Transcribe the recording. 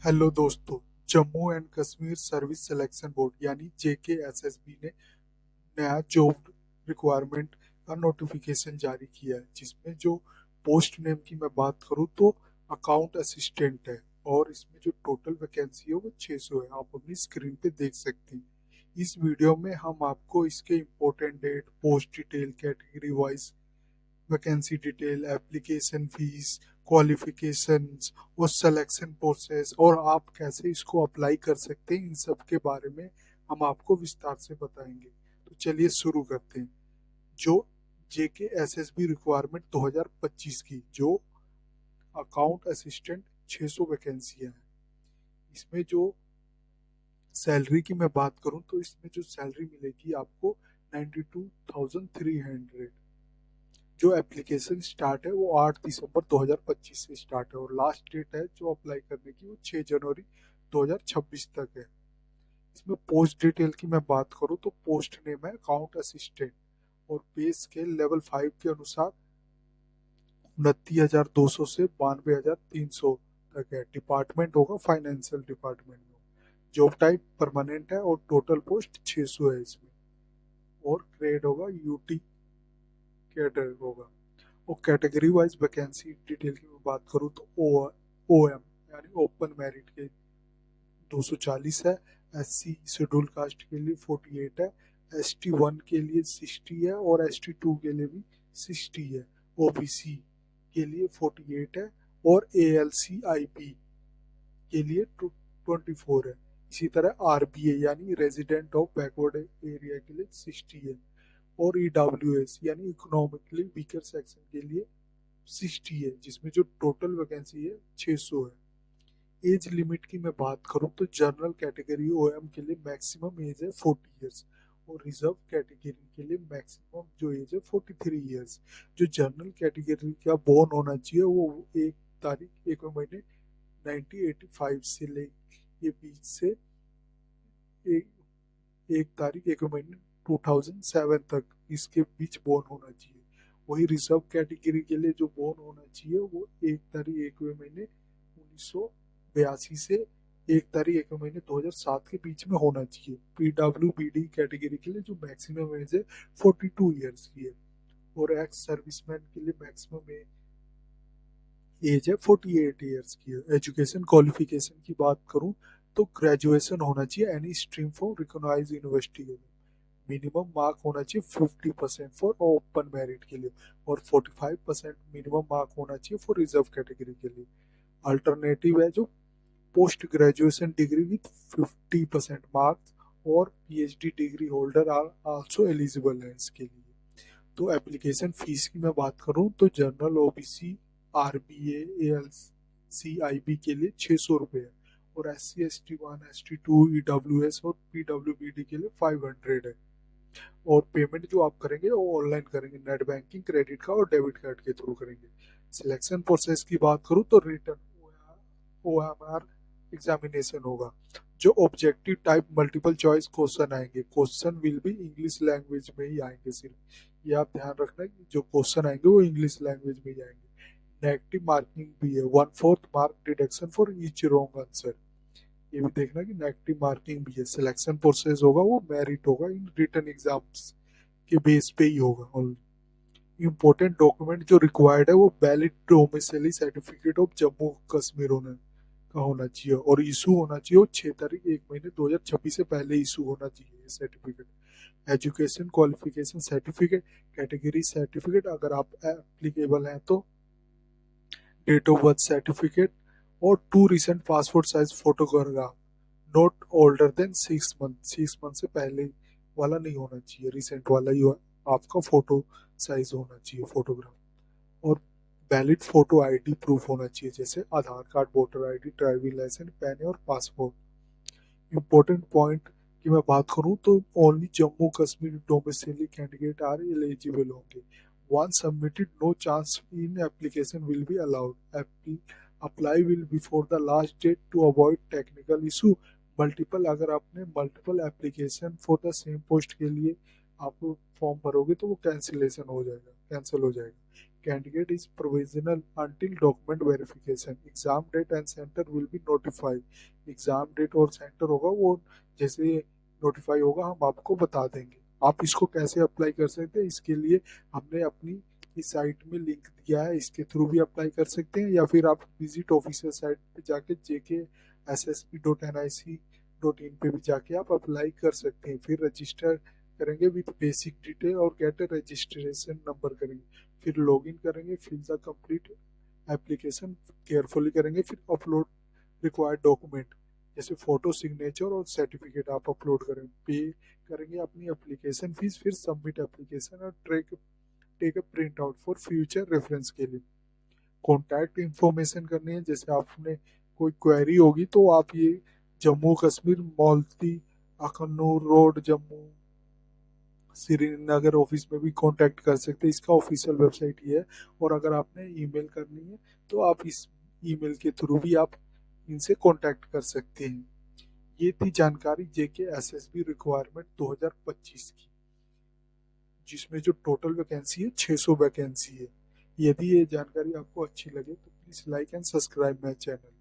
Hello दोस्तों। Jammu and Kashmir service selection board यानी JKSSB ने नया जॉब रिक्वायरमेंट का नोटिफिकेशन जारी किया है, जिसमें जो पोस्ट नेम की मैं बात करूं तो अकाउंट असिस्टेंट है। और इसमें जो टोटल वैकेंसी है वो 600 है। आप अपनी स्क्रीन पे देख सकते हैं। इस वीडियो में हम आपको इसके important date, post detail, category wise vacancy detail, application fees, qualifications और सिलेक्शन प्रोसेस और आप कैसे इसको अप्लाई कर सकते हैं, इन सब के बारे में हम आपको विस्तार से बताएंगे। तो चलिए शुरू करते हैं। जो JKSSB रिक्वायरमेंट 2025 की जो अकाउंट असिस्टेंट 600 वैकेंसियां हैं, इसमें जो सैलरी की मैं बात करूं तो इसमें जो सैलरी मिलेगी आपको 92,300। जो एप्लीकेशन स्टार्ट है वो 8 दिसंबर 2025 से स्टार्ट है और लास्ट डेट है जो अप्लाई करने की वो 6 जनवरी 2026 तक है। इसमें पोस्ट डिटेल की मैं बात करूँ तो पोस्ट नेम है अकाउंट असिस्टेंट और पे स्केल लेवल 5 के अनुसार 29,200 से 92,300 तक है। डिपार्टमेंट होगा फाइनेंशियल डिपार्टमेंट में। जॉब टाइप परमानेंट है और टोटल पोस्ट 600 है इसमें। और ग्रेड होगा UT कैडर होगा। और कैटेगरी वाइज वैकेंसी डिटेल की मैं बात करूँ तो OM यानी ओपन मेरिट के 240 है। SC शेड्यूल कास्ट के लिए 48 है। ST1 के लिए 60 है और ST2 के लिए भी 60 है। OBC के लिए 48 है और ALCIP के लिए 24 है। इसी तरह RBA यानी रेजिडेंट ऑफ बैकवर्ड एरिया के लिए 60 है और EWS यानी इकोनॉमिकली वीकर सेक्शन के लिए 60 है, जिसमें जो टोटल वैकेंसी है 600 है। एज लिमिट की मैं बात करूं तो जनरल कैटेगरी OM के लिए मैक्सिमम एज है 40 इयर्स और रिजर्व कैटेगरी के लिए मैक्सिमम जो एज है 43 इयर्स। जो जनरल कैटेगरी का बोर्न होना चाहिए वो 1 तारीख 1 महीने 1985 से ले ये बीच से एक, 1 तारीख 1 महीने 2007 तक इसके बीच बोर्न होना चाहिए। वही रिजर्व कैटेगरी के लिए जो बोर्न होना चाहिए वो 1 तारीख 1 महीने 1982 से 1 तारीख 1 महीने 2007 के बीच में होना चाहिए। PWBD कैटेगरी के लिए जो मैक्सिमम एज है 42 ईयर्स की है और एक्स सर्विसमैन के लिए मैक्सिमम एज है 48 ईयर्स की है। एजुकेशन क्वालिफिकेशन की बात करूं तो ग्रेजुएशन होना चाहिए any stream for recognised university के लिए। मिनिमम मार्क होना चाहिए 50% फॉर ओपन मेरिट के लिए और 45% मिनिमम मार्क होना चाहिए फॉर रिजर्व कैटेगरी के लिए। अल्टरनेटिव है जो post graduation degree with 50% marks और PhD degree holder are also eligible है इसके लिए। तो एप्लीकेशन फीस की मैं बात करूं तो जनरल OBC RBA ALCIB के लिए 600 रुपये है और SC ST1 ST2 EWS और PWBD के लिए 500 है। और पेमेंट जो आप करेंगे वो ऑनलाइन करेंगे, नेट बैंकिंग, क्रेडिट कार्ड और डेबिट कार्ड के थ्रू करेंगे। सिलेक्शन प्रोसेस की बात करूं तो रिटर्न OMR एग्जामिनेशन होगा। जो objective type multiple choice question आएंगे, question will be English language में ही आएंगे सिर्फ। ये आप ध्यान रखना कि जो क्वेश्चन आएंगे वो इंग्लिश लैंग्वेज में ही आएंगे। नेगेटिव मार्किंग भी है, 1/4 mark deduction for each wrong answer. ये भी देखना कि नेगेटिव मार्किंग भी है। सिलेक्शन प्रोसेस होगा वो मेरिट होगा, इन रिटर्न एग्जाम्स के बेस पे ही होगा। और इम्पोर्टेंट डॉक्यूमेंट जो रिक्वायर्ड है वो valid domicile certificate of Jammu Kashmir का होना चाहिए और इशू होना चाहिए वो 6 तारीख 1 महीने 2026 से पहले इशू होना चाहिए ये certificate. Education qualification certificate, category certificate अगर आप एप्लीकेबल हैं तो, डेट ऑफ बर्थ सर्टिफिकेट और 2 recent passport size photograph not older than 6 month. 6 month से पहले वाला नहीं होना चाहिए, रिसेंट वाला ही आपका फोटो साइज होना चाहिए फोटोग्राफ। और वैलिड फोटो ID प्रूफ होना चाहिए, जैसे Aadhaar card, voter ID, driving licence, PAN और पासपोर्ट। इम्पोर्टेंट पॉइंट की मैं बात करूं तो only Jammu Kashmir domicile candidate are eligible होंगे। once submitted no chance in application will be allowed. Apply will before the last date to avoid technical issue. Multiple अगर आपने multiple application for the same post के लिए आप form भरोगे तो वो cancel हो जाएगा। candidate is provisional until document verification. Exam date and center will be notified. Exam date और सेंटर होगा वो जैसे नोटिफाई होगा हम आपको बता देंगे। आप इसको कैसे अप्लाई कर सकते हैं, इसके लिए हमने अपनी इस साइट में लिंक दिया है, इसके थ्रू भी अप्लाई कर सकते हैं, या फिर आप विजिट ऑफिशियल साइट पे जाके jksssp.nic.in पे भी जाके आप अप्लाई कर सकते हैं। फिर रजिस्टर करेंगे विथ बेसिक डिटेल और गेट ए रजिस्ट्रेशन नंबर करेंगे, फिर लॉगिन करेंगे, fill the complete application carefully करेंगे, फिर अपलोड रिक्वायर्ड डॉक्यूमेंट जैसे फोटो, सिग्नेचर और सर्टिफिकेट आप अपलोड करेंगे, पे करेंगे अपनी एप्लीकेशन फीस, फिर सबमिट एप्लीकेशन और take a print out for future reference के लिए। कॉन्टैक्ट इंफॉर्मेशन करनी है, जैसे आपने कोई क्वेरी होगी तो आप ये जम्मू कश्मीर मौलती अखनूर रोड जम्मू श्रीनगर ऑफिस में भी कांटेक्ट कर सकते हैं। इसका ऑफिशियल वेबसाइट ये है। और अगर आपने ईमेल करनी है तो आप इस ईमेल के थ्रू भी आप इनसे कांटेक्ट कर सकते हैं। ये थी जानकारी जेके एसएसबी रिक्वायरमेंट 2025 की, जिसमें जो टोटल वैकेंसी है 600 वैकेंसी है। यदि ये जानकारी आपको अच्छी लगे तो please like and subscribe my channel.